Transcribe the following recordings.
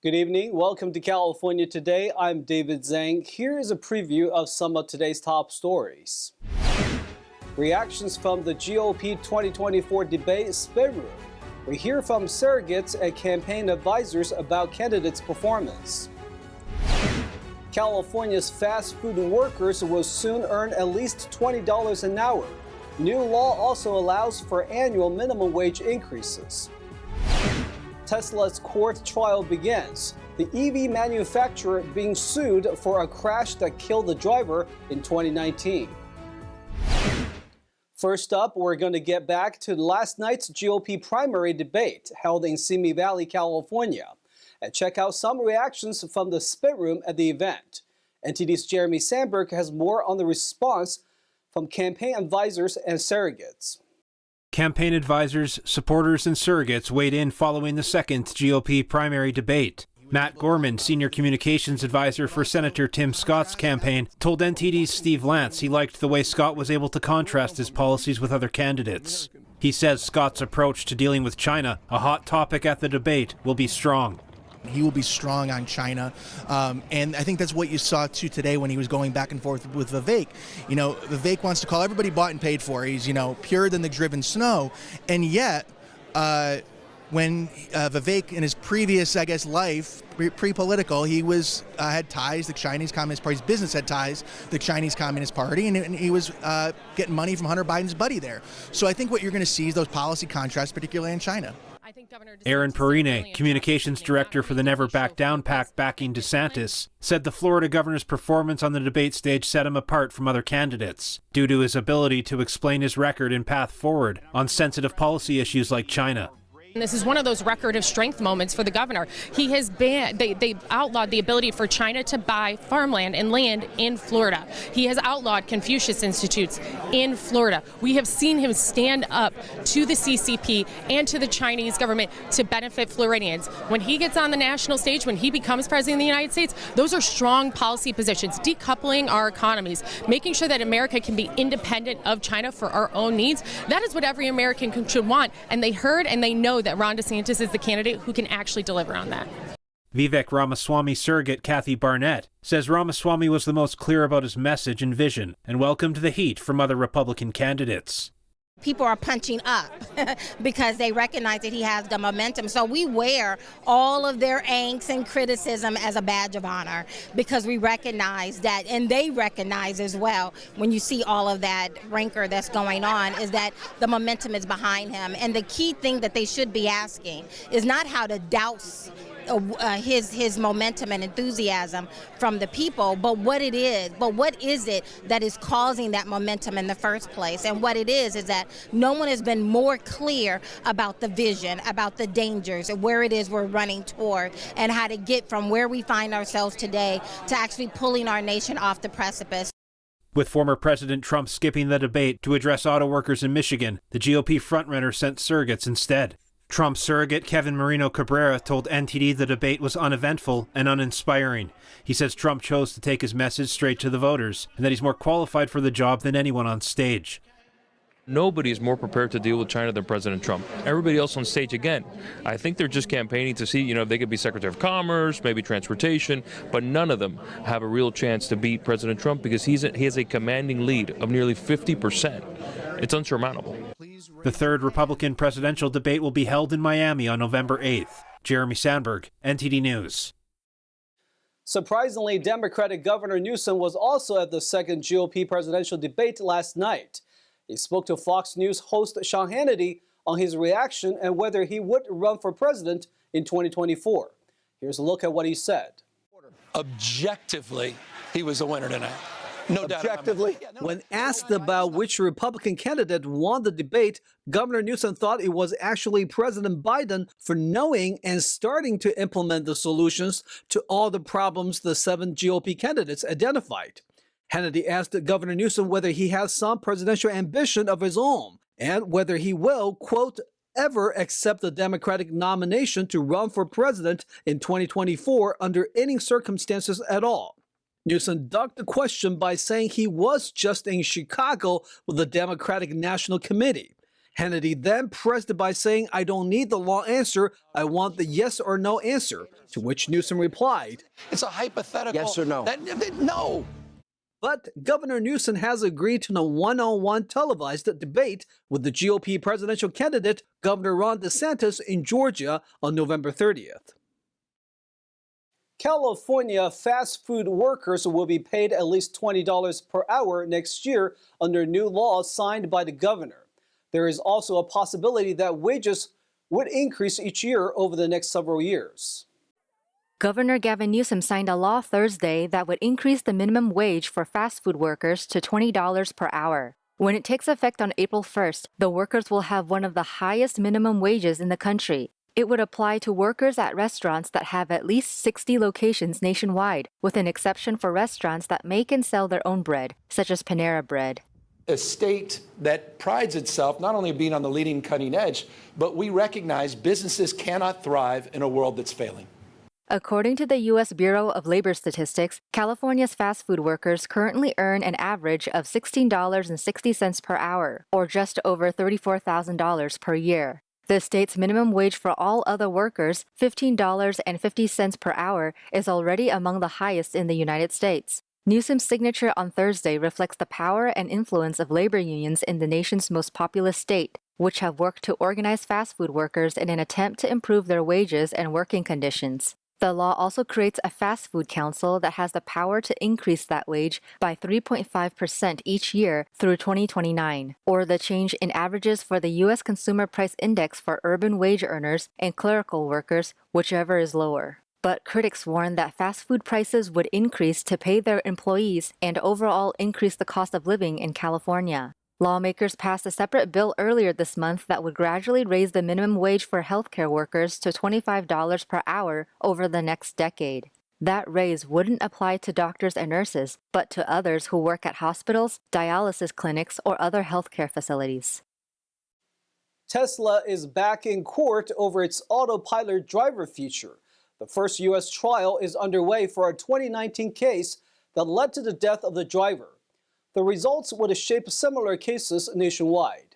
Good evening. Welcome to California Today. I'm David Zhang. Here is a preview of some of today's top stories. Reactions from the GOP 2024 debate spin room. We hear from surrogates and campaign advisors about candidates' performance. California's fast food workers will soon earn at least $20 an hour. New law also allows for annual minimum wage increases. Tesla's court trial begins. The EV manufacturer being sued for a crash that killed the driver in 2019. First up, we're going to get back to last night's GOP primary debate held in Simi Valley, California, and check out some reactions from the spit room at the event. NTD's Jeremy Sandberg has more on the response from campaign advisors and surrogates. Campaign advisors, supporters, and surrogates weighed in following the second GOP primary debate. Matt Gorman, senior communications advisor for Senator Tim Scott's campaign, told NTD's Steve Lance he liked the way Scott was able to contrast his policies with other candidates. He says Scott's approach to dealing with China, a hot topic at the debate, will be strong. He will be strong on China, and I think that's what you saw too today when he was going back and forth with Vivek. You know, Vivek wants to call everybody bought and paid for. He's, purer than the driven snow, and yet when Vivek in his previous, life, pre-political, he was had ties to the Chinese Communist Party's business had ties to the Chinese Communist Party, and he was getting money from Hunter Biden's buddy there. So I think what you're going to see is those policy contrasts, particularly in China. Aaron Perrine, communications director for the Never Back Down PAC backing DeSantis, said the Florida governor's performance on the debate stage set him apart from other candidates due to his ability to explain his record and path forward on sensitive policy issues like China. This is one of those record of strength moments for the governor. He has banned, they outlawed the ability for China to buy farmland and land in Florida. He has outlawed Confucius Institutes in Florida. We have seen him stand up to the CCP and to the Chinese government to benefit Floridians. When he gets on the national stage, when he becomes president of the United States, those are strong policy positions, decoupling our economies, making sure that America can be independent of China for our own needs. That is what every American should want, and they heard and they know that Ron DeSantis is the candidate who can actually deliver on that. Vivek Ramaswamy surrogate Kathy Barnett says Ramaswamy was the most clear about his message and vision and welcomed the heat from other Republican candidates. People are punching up because they recognize that he has the momentum. So we wear all of their angst and criticism as a badge of honor because we recognize that, and they recognize as well, when you see all of that rancor that's going on, is that the momentum is behind him. And the key thing that they should be asking is not how to douse his momentum and enthusiasm from the people, but what it is. But what is it that is causing that momentum in the first place? And what it is that no one has been more clear about the vision, about the dangers, and where it is we're running toward, and how to get from where we find ourselves today to actually pulling our nation off the precipice. With former President Trump skipping the debate to address auto workers in Michigan, the GOP frontrunner sent surrogates instead. Trump surrogate Kevin Marino Cabrera told NTD the debate was uneventful and uninspiring. He says Trump chose to take his message straight to the voters and that he's more qualified for the job than anyone on stage. Nobody is more prepared to deal with China than President Trump. Everybody else on stage, again, I think they're just campaigning to see, if they could be Secretary of Commerce, maybe Transportation, but none of them have a real chance to beat President Trump because he has a commanding lead of nearly 50%. It's unsurmountable. The third Republican presidential debate will be held in Miami on November 8th. Jeremy Sandberg, NTD News. Surprisingly, Democratic Governor Newsom was also at the second GOP presidential debate last night. He spoke to Fox News host Sean Hannity on his reaction and whether he would run for president in 2024. Here's a look at what he said. Objectively, he was a winner tonight. No doubt. Objectively, when asked about which Republican candidate won the debate, Governor Newsom thought it was actually President Biden for knowing and starting to implement the solutions to all the problems the 7 GOP candidates identified. Hannity asked Governor Newsom whether he has some presidential ambition of his own and whether he will, quote, ever accept the Democratic nomination to run for president in 2024 under any circumstances at all. Newsom ducked the question by saying he was just in Chicago with the Democratic National Committee. Hannity then pressed it by saying, "I don't need the law answer, I want the yes or no answer," to which Newsom replied, It's a hypothetical. Yes or no? No. But Governor Newsom has agreed to a one-on-one televised debate with the GOP presidential candidate, Governor Ron DeSantis, in Georgia on November 30th. California fast food workers will be paid at least $20 per hour next year under new laws signed by the governor. There is also a possibility that wages would increase each year over the next several years. Governor Gavin Newsom signed a law Thursday that would increase the minimum wage for fast food workers to $20 per hour. When it takes effect on April 1st, the workers will have one of the highest minimum wages in the country. It would apply to workers at restaurants that have at least 60 locations nationwide, with an exception for restaurants that make and sell their own bread, such as Panera Bread. A state that prides itself not only being on the leading cutting edge, but we recognize businesses cannot thrive in a world that's failing. According to the U.S. Bureau of Labor Statistics, California's fast food workers currently earn an average of $16.60 per hour, or just over $34,000 per year. The state's minimum wage for all other workers, $15.50 per hour, is already among the highest in the United States. Newsom's signature on Thursday reflects the power and influence of labor unions in the nation's most populous state, which have worked to organize fast food workers in an attempt to improve their wages and working conditions. The law also creates a fast food council that has the power to increase that wage by 3.5% each year through 2029, or the change in averages for the U.S. Consumer Price Index for urban wage earners and clerical workers, whichever is lower. But critics warn that fast food prices would increase to pay their employees and overall increase the cost of living in California. Lawmakers passed a separate bill earlier this month that would gradually raise the minimum wage for healthcare workers to $25 per hour over the next decade. That raise wouldn't apply to doctors and nurses, but to others who work at hospitals, dialysis clinics, or other healthcare facilities. Tesla is back in court over its Autopilot driver feature. The first U.S. trial is underway for a 2019 case that led to the death of the driver. The results would shape similar cases nationwide.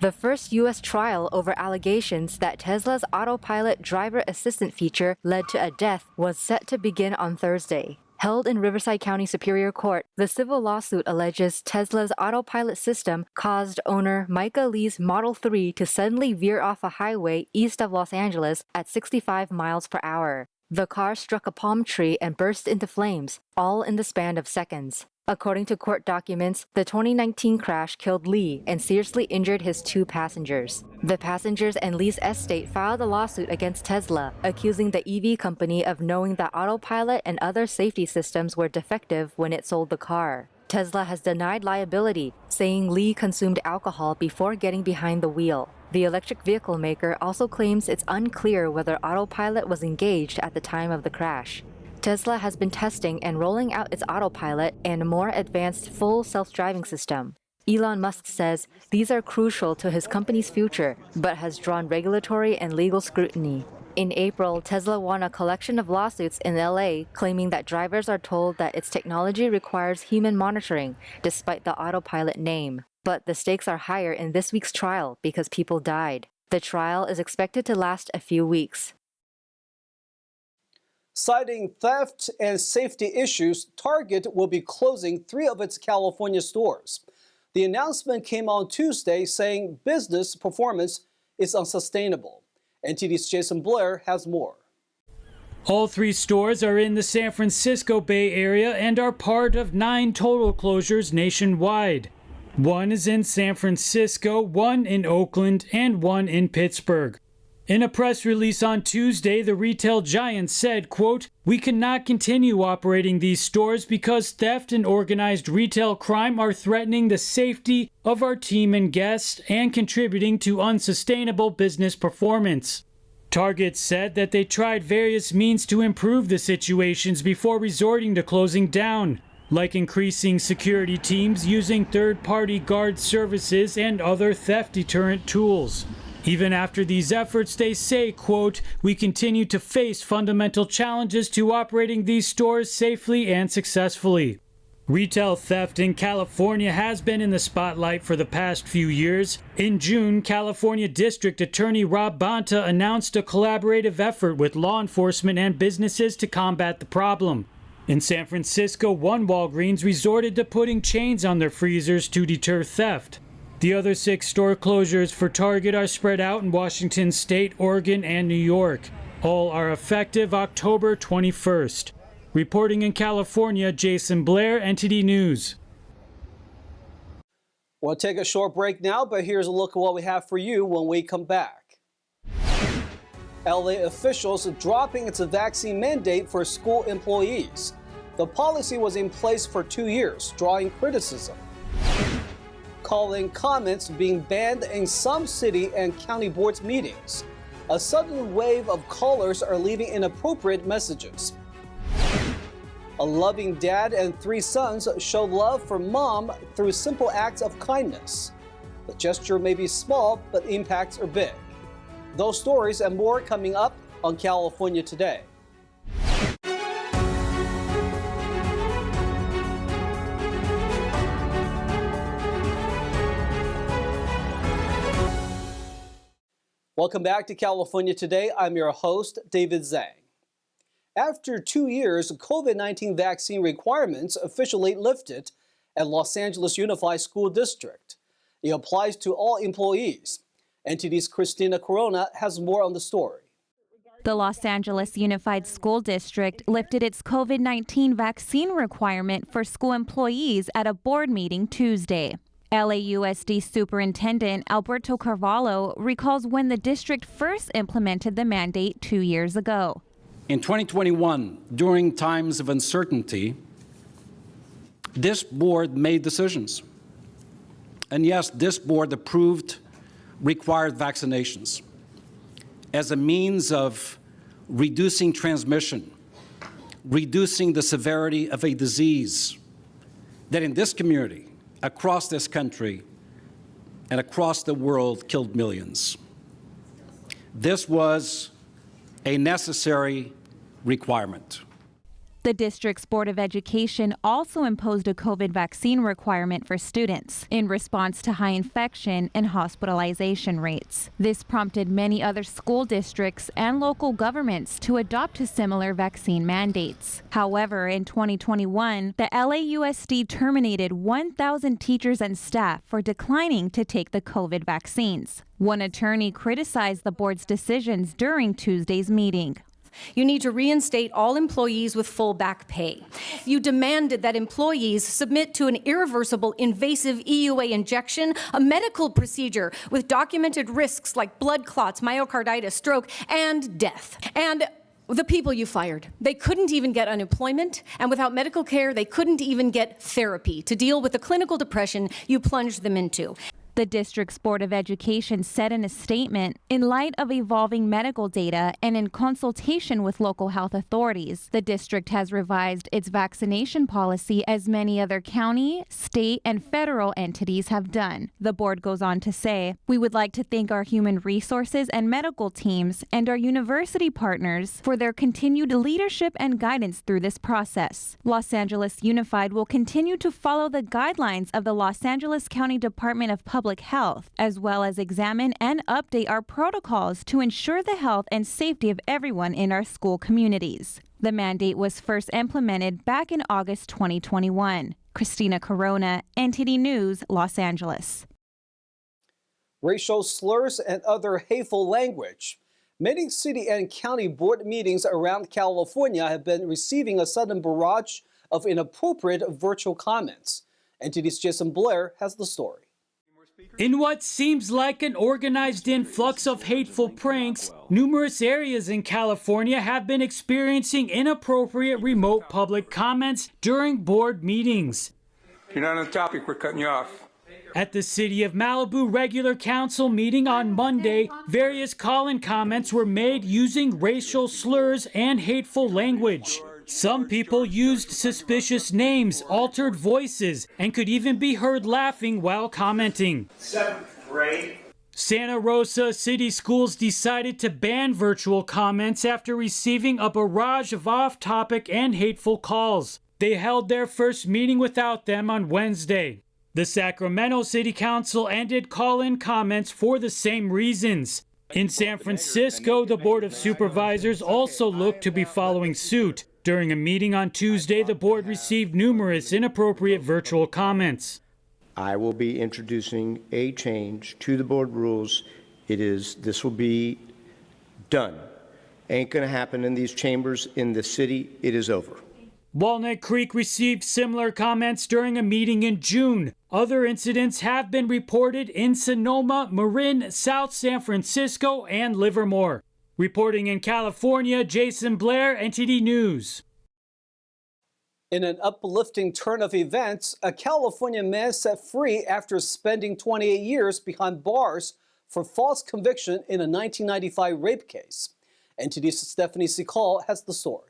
The first U.S. trial over allegations that Tesla's Autopilot driver assistant feature led to a death was set to begin on Thursday. Held in Riverside County Superior Court, the civil lawsuit alleges Tesla's Autopilot system caused owner Micah Lee's Model 3 to suddenly veer off a highway east of Los Angeles at 65 miles per hour. The car struck a palm tree and burst into flames, all in the span of seconds. According to court documents, the 2019 crash killed Lee and seriously injured his 2 passengers. The passengers and Lee's estate filed a lawsuit against Tesla, accusing the EV company of knowing that Autopilot and other safety systems were defective when it sold the car. Tesla has denied liability, saying Lee consumed alcohol before getting behind the wheel. The electric vehicle maker also claims it's unclear whether Autopilot was engaged at the time of the crash. Tesla has been testing and rolling out its Autopilot and a more advanced full self-driving system. Elon Musk says these are crucial to his company's future, but has drawn regulatory and legal scrutiny. In April, Tesla won a collection of lawsuits in LA claiming that drivers are told that its technology requires human monitoring, despite the Autopilot name. But the stakes are higher in this week's trial because people died. The trial is expected to last a few weeks. Citing theft and safety issues, Target will be closing 3 of its California stores. The announcement came on Tuesday saying business performance is unsustainable. NTD's Jason Blair has more. All 3 stores are in the San Francisco Bay Area and are part of 9 total closures nationwide. 1 is in San Francisco, 1 in Oakland, and 1 in Pittsburgh. In a press release on Tuesday, the retail giant said, quote, "We cannot continue operating these stores because theft and organized retail crime are threatening the safety of our team and guests and contributing to unsustainable business performance." Target said that they tried various means to improve the situations before resorting to closing down, like increasing security teams, using third-party guard services, and other theft deterrent tools. Even after these efforts, they say, quote, "We continue to face fundamental challenges to operating these stores safely and successfully." Retail theft in California has been in the spotlight for the past few years. In June, California District Attorney Rob Bonta announced a collaborative effort with law enforcement and businesses to combat the problem. In San Francisco, one Walgreens resorted to putting chains on their freezers to deter theft. The other 6 store closures for Target are spread out in Washington State, Oregon, and New York. All are effective October 21st. Reporting in California, Jason Blair, NTD News. We'll take a short break now, but here's a look at what we have for you when we come back. LA officials dropping its vaccine mandate for school employees. The policy was in place for 2 years, drawing criticism. Calling comments being banned in some city and county boards meetings. A sudden wave of callers are leaving inappropriate messages. A loving dad and 3 sons show love for mom through simple acts of kindness. The gesture may be small, but impacts are big. Those stories and more coming up on California Today. Welcome back to California Today. I'm your host, David Zhang. After 2 years, COVID-19 vaccine requirements officially lifted at Los Angeles Unified School District. It applies to all employees. NTD's Christina Corona has more on the story. The Los Angeles Unified School District lifted its COVID-19 vaccine requirement for school employees at a board meeting Tuesday. LAUSD Superintendent Alberto Carvalho recalls when the district first implemented the mandate 2 years ago. In 2021, during times of uncertainty, this board made decisions. And yes, this board approved required vaccinations as a means of reducing transmission, reducing the severity of a disease that in this community, across this country, and across the world killed millions. This was a necessary requirement. The district's Board of Education also imposed a COVID vaccine requirement for students in response to high infection and hospitalization rates. This prompted many other school districts and local governments to adopt similar vaccine mandates. However, in 2021, the LAUSD terminated 1,000 teachers and staff for declining to take the COVID vaccines. One attorney criticized the board's decisions during Tuesday's meeting. You need to reinstate all employees with full back pay. You demanded that employees submit to an irreversible invasive EUA injection, a medical procedure with documented risks like blood clots, myocarditis, stroke, and death. And the people you fired, they couldn't even get unemployment, and without medical care, they couldn't even get therapy to deal with the clinical depression you plunged them into. The district's Board of Education said in a statement, in light of evolving medical data and in consultation with local health authorities, the district has revised its vaccination policy as many other county, state, and federal entities have done. The board goes on to say, we would like to thank our human resources and medical teams and our university partners for their continued leadership and guidance through this process. Los Angeles Unified will continue to follow the guidelines of the Los Angeles County Department of Public Health, as well as examine and update our protocols to ensure the health and safety of everyone in our school communities. The mandate was first implemented back in August 2021. Christina Corona, NTD News, Los Angeles. Racial slurs and other hateful language. Many city and county board meetings around California have been receiving a sudden barrage of inappropriate virtual comments. NTD's Jason Blair has the story. In what seems like an organized influx of hateful pranks, numerous areas in California have been experiencing inappropriate remote public comments during board meetings. If you're not on topic, we're cutting you off. At the City of Malibu regular council meeting on Monday, various call-in comments were made using racial slurs and hateful language. Some people used suspicious names, altered voices, and could even be heard laughing while commenting. 7th grade. Santa Rosa City Schools decided to ban virtual comments after receiving a barrage of off-topic and hateful calls. They held their first meeting without them on Wednesday. The Sacramento City Council ended call-in comments for the same reasons. In San Francisco, the Board of Supervisors also looked to be following suit. During a meeting on Tuesday, the board received numerous inappropriate virtual comments. I will be introducing a change to the board rules. This will be done. Ain't gonna happen in these chambers in the city. It is over. Walnut Creek received similar comments during a meeting in June. Other incidents have been reported in Sonoma, Marin, South San Francisco, and Livermore. Reporting in California, Jason Blair, NTD News. In an uplifting turn of events, a California man set free after spending 28 years behind bars for false conviction in a 1995 rape case. NTD's Stephanie Secal has the story.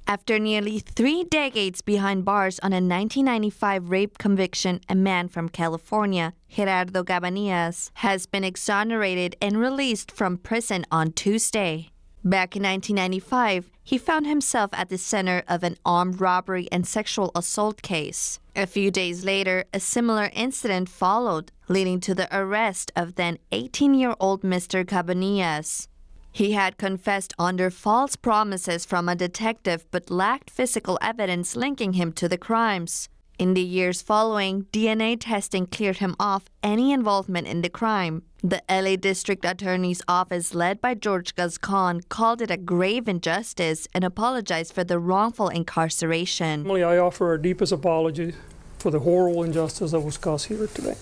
After nearly 3 decades behind bars on a 1995 rape conviction, a man from California, Gerardo Cabanillas, has been exonerated and released from prison on Tuesday. Back in 1995, he found himself at the center of an armed robbery and sexual assault case. A few days later, a similar incident followed, leading to the arrest of then 18-year-old Mr. Cabanillas. He had confessed under false promises from a detective but lacked physical evidence linking him to the crimes. In the years following, DNA testing cleared him off any involvement in the crime. The LA District Attorney's Office, led by George Gascon, called it a grave injustice and apologized for the wrongful incarceration. I offer our deepest apology for the horrible injustice that was caused here today.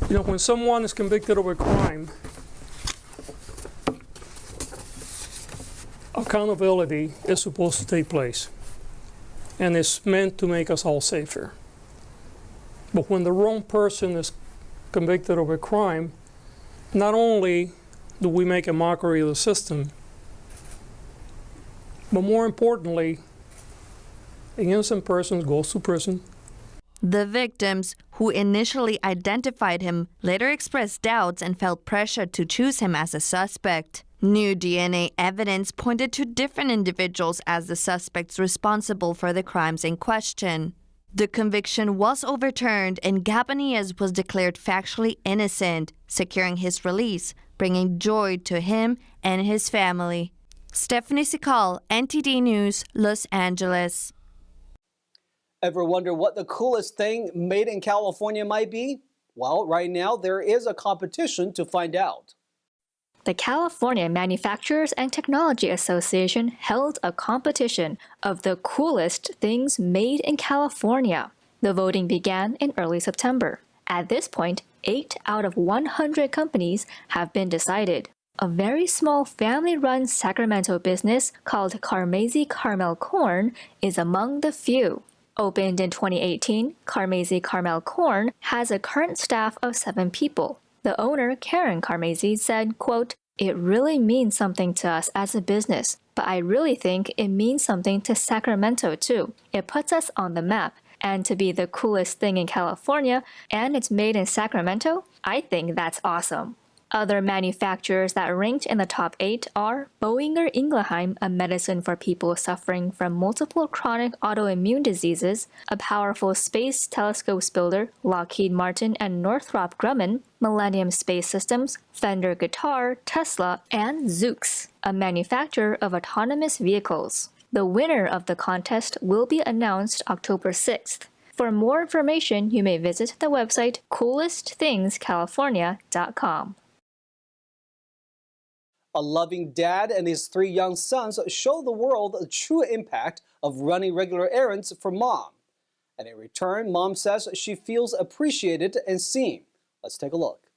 You know, when someone is convicted of a crime, accountability is supposed to take place, and it's meant to make us all safer. But when the wrong person is convicted of a crime, not only do we make a mockery of the system, but more importantly, an innocent person goes to prison. The victims, who initially identified him, later expressed doubts and felt pressured to choose him as a suspect. New DNA evidence pointed to different individuals as the suspects responsible for the crimes in question. The conviction was overturned and Cabanillas was declared factually innocent, securing his release, bringing joy to him and his family. Stephanie Secal, NTD News, Los Angeles. Ever wonder what the coolest thing made in California might be? Well, right now there is a competition to find out. The California Manufacturers and Technology Association held a competition of the coolest things made in California. The voting began in early September. At this point, 8 out of 100 companies have been decided. A very small family-run Sacramento business called Carmazzi Carmel Corn is among the few. Opened in 2018, Carmazzi Carmel Corn has a current staff of 7 people. The owner, Karen Carmazzi, said, quote, "It really means something to us as a business, but I really think it means something to Sacramento too. It puts us on the map, and to be the coolest thing in California, and it's made in Sacramento, I think that's awesome." Other manufacturers that ranked in the top 8 are Boehringer Ingelheim, a medicine for people suffering from multiple chronic autoimmune diseases, a powerful space telescopes builder, Lockheed Martin and Northrop Grumman, Millennium Space Systems, Fender Guitar, Tesla, and Zoox, a manufacturer of autonomous vehicles. The winner of the contest will be announced October 6th. For more information, you may visit the website coolestthingscalifornia.com. A loving dad and his 3 young sons show the world the true impact of running regular errands for mom. And in return, mom says she feels appreciated and seen. Let's take a look.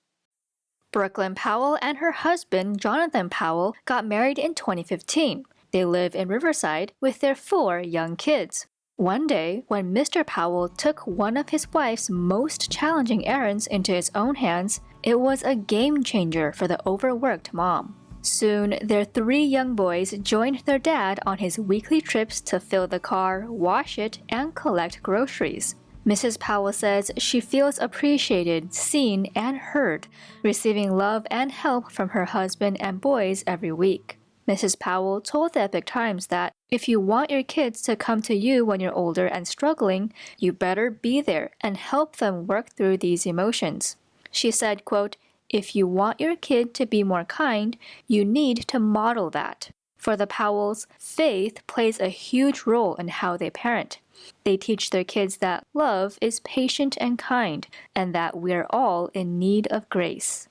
Brooklyn Powell and her husband, Jonathan Powell, got married in 2015. They live in Riverside with their 4 young kids. One day, when Mr. Powell took one of his wife's most challenging errands into his own hands, it was a game changer for the overworked mom. Soon, their 3 young boys joined their dad on his weekly trips to fill the car, wash it, and collect groceries. Mrs. Powell says she feels appreciated, seen, and heard, receiving love and help from her husband and boys every week. Mrs. Powell told the Epoch Times that if you want your kids to come to you when you're older and struggling, you better be there and help them work through these emotions. She said, quote, "If you want your kid to be more kind, you need to model that." For the Powells, faith plays a huge role in how they parent. They teach their kids that love is patient and kind, and that we're all in need of grace.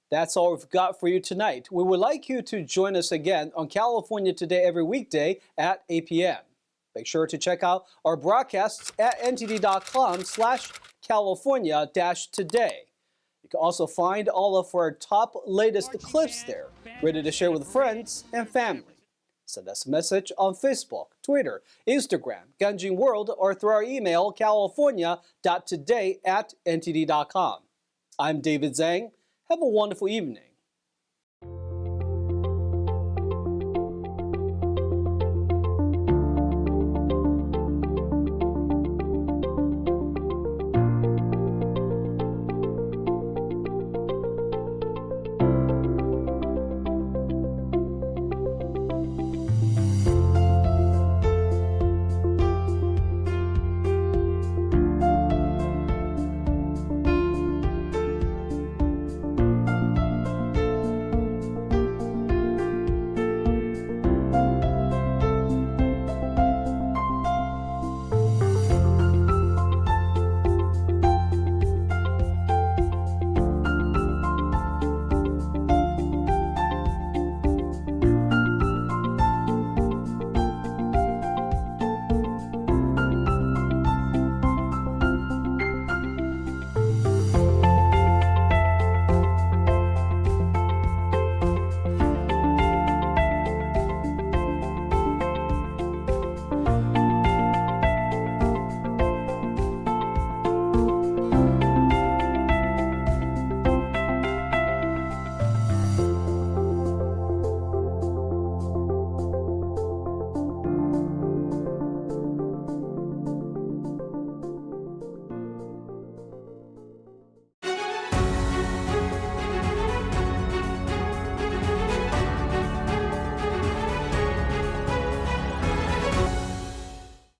That's all we've got for you tonight. We would like you to join us again on California Today every weekday at 8 p.m. Make sure to check out our broadcasts at ntd.com/California-today. You can also find all of our top latest clips there, ready to share with friends and family. Send us a message on Facebook, Twitter, Instagram, Ganjin World, or through our email, california.today@ntd.com. I'm David Zhang. Have a wonderful evening.